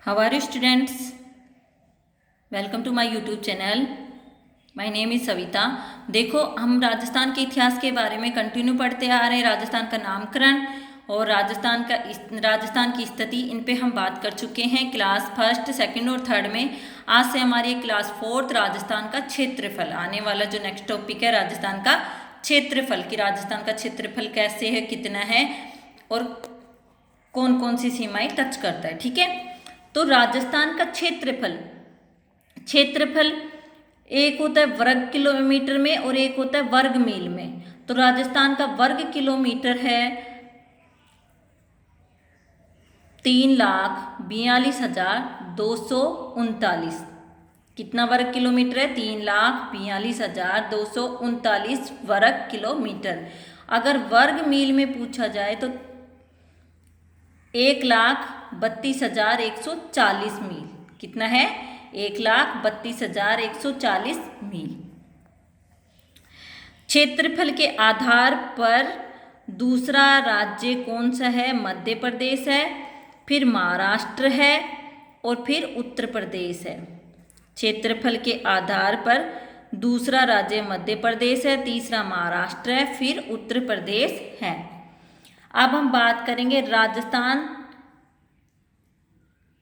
How are you students? Welcome to my YouTube channel. My name is Savita. देखो, हम राजस्थान के इतिहास के बारे में कंटिन्यू पढ़ते आ रहे हैं। राजस्थान का नामकरण और राजस्थान की स्थिति, इन पे हम बात कर चुके हैं क्लास फर्स्ट, सेकंड और थर्ड में। आज से हमारी क्लास फोर्थ, राजस्थान का क्षेत्रफल। आने वाला जो नेक्स्ट टॉपिक है राजस्थान का क्षेत्रफल, कि राजस्थान का क्षेत्रफल कैसे है, कितना है और कौन कौन सी सीमाएं टच करता है। ठीक है, तो राजस्थान का क्षेत्रफल एक होता है वर्ग किलोमीटर में और एक होता है वर्ग मील में। तो राजस्थान का वर्ग किलोमीटर है 3,42,239। कितना वर्ग किलोमीटर है? 3,42,239 वर्ग किलोमीटर। अगर वर्ग मील में पूछा जाए तो 1,32,140 मील। कितना है? 1,32,140 मील। क्षेत्रफल के आधार पर दूसरा राज्य कौन सा है? मध्य प्रदेश है, फिर महाराष्ट्र है और फिर उत्तर प्रदेश है। क्षेत्रफल के आधार पर दूसरा राज्य मध्य प्रदेश है, तीसरा महाराष्ट्र है, फिर उत्तर प्रदेश है। अब हम बात करेंगे राजस्थान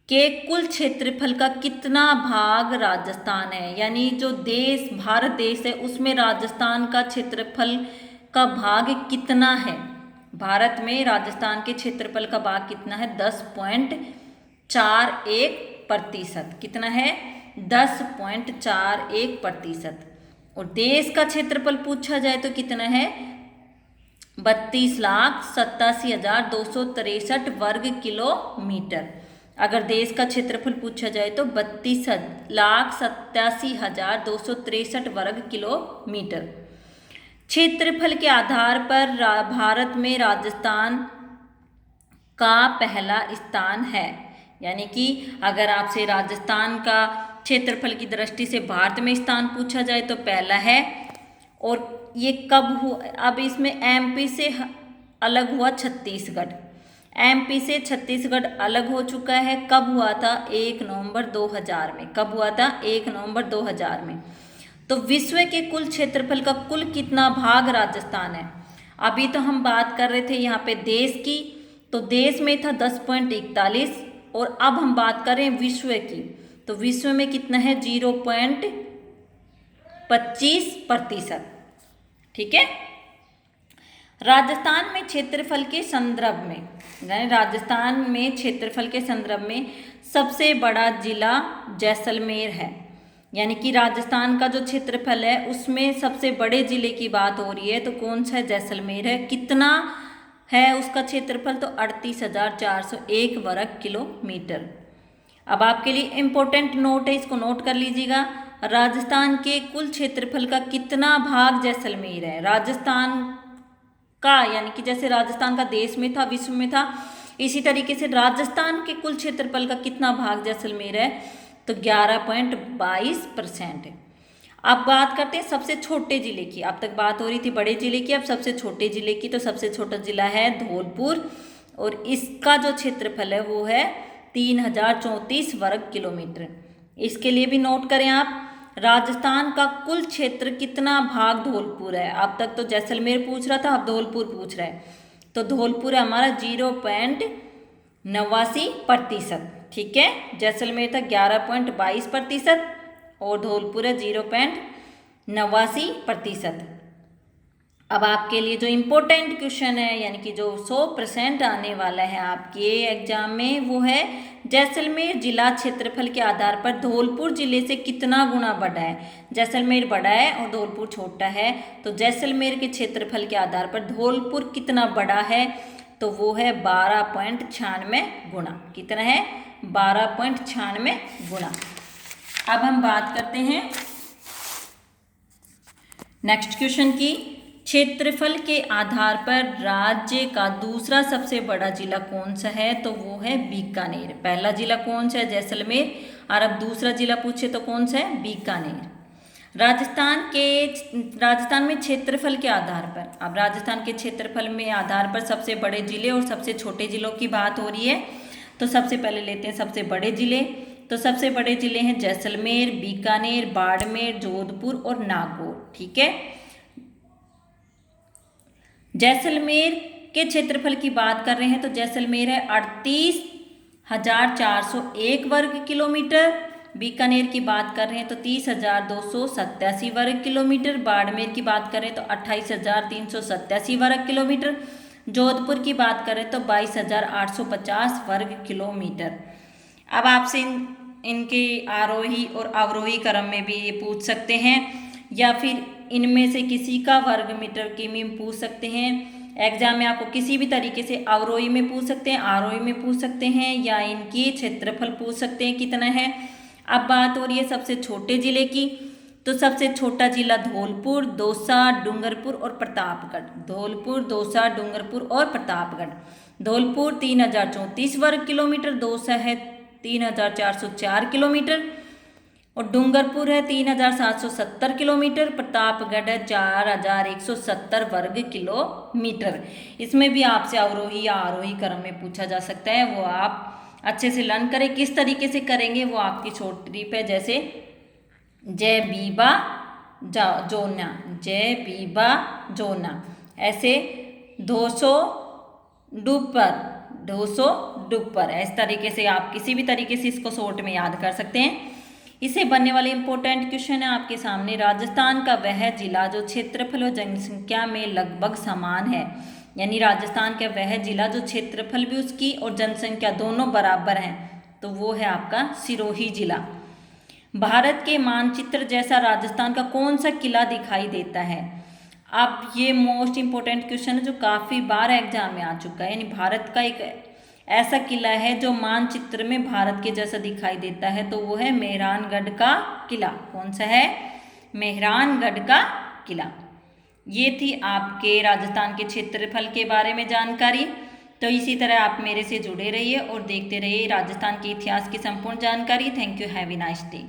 के कुल क्षेत्रफल का कितना भाग राजस्थान है, यानी जो देश भारत देश है उसमें राजस्थान का क्षेत्रफल का भाग कितना है। भारत में राजस्थान के क्षेत्रफल का भाग कितना है? 10.41%। कितना है? 10.41%। और देश का क्षेत्रफल पूछा जाए तो कितना है? 32,87,263 वर्ग किलोमीटर। अगर देश का क्षेत्रफल पूछा जाए तो 32,87,263 वर्ग किलोमीटर। क्षेत्रफल के आधार पर भारत में राजस्थान का पहला स्थान है। यानी कि अगर आपसे राजस्थान का क्षेत्रफल की दृष्टि से भारत में स्थान पूछा जाए तो पहला है। और ये कब हुआ? अब इसमें एमपी से अलग हुआ छत्तीसगढ़। एमपी से छत्तीसगढ़ अलग हो चुका है। कब हुआ था? 1 नवंबर 2000 में। कब हुआ था? 1 नवंबर 2000 में। तो विश्व के कुल क्षेत्रफल का कुल कितना भाग राजस्थान है? अभी तो हम बात कर रहे थे यहाँ पे देश की, तो देश में था 10.41 और अब हम बात कर रहे हैं विश्व की। तो विश्व में कितना है? 0.25%। ठीक है। राजस्थान में क्षेत्रफल के संदर्भ में, राजस्थान में क्षेत्रफल के संदर्भ में सबसे बड़ा जिला जैसलमेर है। यानी कि राजस्थान का जो क्षेत्रफल है उसमें सबसे बड़े जिले की बात हो रही है तो कौन सा है? जैसलमेर है। कितना है उसका क्षेत्रफल? तो 38,401 वर्ग किलोमीटर। अब आपके लिए इम्पोर्टेंट नोट है, इसको नोट कर लीजिएगा। राजस्थान के कुल क्षेत्रफल का कितना भाग जैसलमेर है? राजस्थान का, यानी कि जैसे राजस्थान का देश में था, विश्व में था, इसी तरीके से राजस्थान के कुल क्षेत्रफल का कितना भाग जैसलमेर है? तो 11.22% है। अब बात करते हैं सबसे छोटे जिले की। अब तक बात हो रही थी बड़े जिले की, अब सबसे छोटे जिले की। तो सबसे छोटा जिला है धौलपुर और इसका जो क्षेत्रफल है वो है 3,034 वर्ग किलोमीटर। इसके लिए भी नोट करें आप, राजस्थान का कुल क्षेत्र कितना भाग धौलपुर है। अब तक तो जैसलमेर पूछ रहा था, अब धौलपुर पूछ रहा है। तो धौलपुर है हमारा 0.89%। ठीक है, जैसलमेर था 11.22% और धौलपुर है 0.89%। अब आपके लिए जो इम्पोर्टेंट क्वेश्चन है, यानी कि जो 100% आने वाला है आपके एग्जाम में, वो है जैसलमेर जिला क्षेत्रफल के आधार पर धौलपुर जिले से कितना गुना बड़ा है। जैसलमेर बड़ा है और धौलपुर छोटा है, तो जैसलमेर के क्षेत्रफल के आधार पर धौलपुर कितना बड़ा है? तो वो है 12.96 गुना। कितना है? 12.96 गुना। अब हम बात करते हैं नेक्स्ट क्वेश्चन की। क्षेत्रफल के आधार पर राज्य का दूसरा सबसे बड़ा जिला कौन सा है? तो वो है बीकानेर। पहला जिला कौन सा है? जैसलमेर। और अब दूसरा जिला पूछे तो कौन सा है? बीकानेर। राजस्थान में क्षेत्रफल के आधार पर, अब राजस्थान के क्षेत्रफल में आधार पर सबसे बड़े जिले और सबसे छोटे जिलों की बात हो रही है। तो सबसे पहले लेते हैं सबसे बड़े ज़िले। तो सबसे बड़े ज़िले हैं जैसलमेर, बीकानेर, बाड़मेर, जोधपुर और नागौर। ठीक है, जैसलमेर के क्षेत्रफल की बात कर रहे हैं तो जैसलमेर है 38,401 वर्ग किलोमीटर। बीकानेर की बात कर रहे हैं तो 30,287 वर्ग किलोमीटर। बाड़मेर की बात करें तो 28,387 वर्ग किलोमीटर। जोधपुर की बात करें तो 22,850 वर्ग किलोमीटर। अब आपसे इनके आरोही और अवरोही क्रम में भी ये पूछ सकते हैं, या फिर इनमें से किसी का वर्ग मीटर की में पूछ सकते हैं। एग्जाम में आपको किसी भी तरीके से अवरोही में पूछ सकते हैं, आरोही में पूछ सकते हैं, या इनकी क्षेत्रफल पूछ सकते हैं कितना है। अब बात हो रही है सबसे छोटे ज़िले की। तो सबसे छोटा जिला धौलपुर, दौसा, डूंगरपुर और प्रतापगढ़। धौलपुर, दौसा, डूंगरपुर और प्रतापगढ़। धौलपुर 3,034 वर्ग किलोमीटर, दौसा है 3,404 किलोमीटर और डूंगरपुर है 3,770 किलोमीटर, प्रतापगढ़ है 4,170 वर्ग किलोमीटर। इसमें भी आपसे अवरोही या आरोही क्रम में पूछा जा सकता है, वो आप अच्छे से लर्न करें। किस तरीके से करेंगे वो आपकी छोटी टिप है, जैसे जय बीबा जोना, जय बीबा जोना, ऐसे 200 डुपर, 200 डुपर। इस तरीके से आप किसी भी तरीके से इसको शॉर्ट में याद कर सकते हैं। इससे बनने वाले इंपॉर्टेंट क्वेश्चन है आपके सामने। राजस्थान का वह जिला जो क्षेत्रफल और जनसंख्या में लगभग समान है, यानी राजस्थान का वह जिला जो क्षेत्रफल भी उसकी और जनसंख्या दोनों बराबर हैं, तो वो है आपका सिरोही जिला। भारत के मानचित्र जैसा राजस्थान का कौन सा किला दिखाई देता है? अब ये मोस्ट इंपॉर्टेंट क्वेश्चन है जो काफ़ी बार एग्जाम में आ चुका है। यानी भारत का एक ऐसा किला है जो मानचित्र में भारत के जैसा दिखाई देता है, तो वो है मेहरानगढ़ का किला। कौन सा है? मेहरानगढ़ का किला। ये थी आपके राजस्थान के क्षेत्रफल के बारे में जानकारी। तो इसी तरह आप मेरे से जुड़े रहिए और देखते रहिए राजस्थान के इतिहास की संपूर्ण जानकारी। Thank you, have a nice day.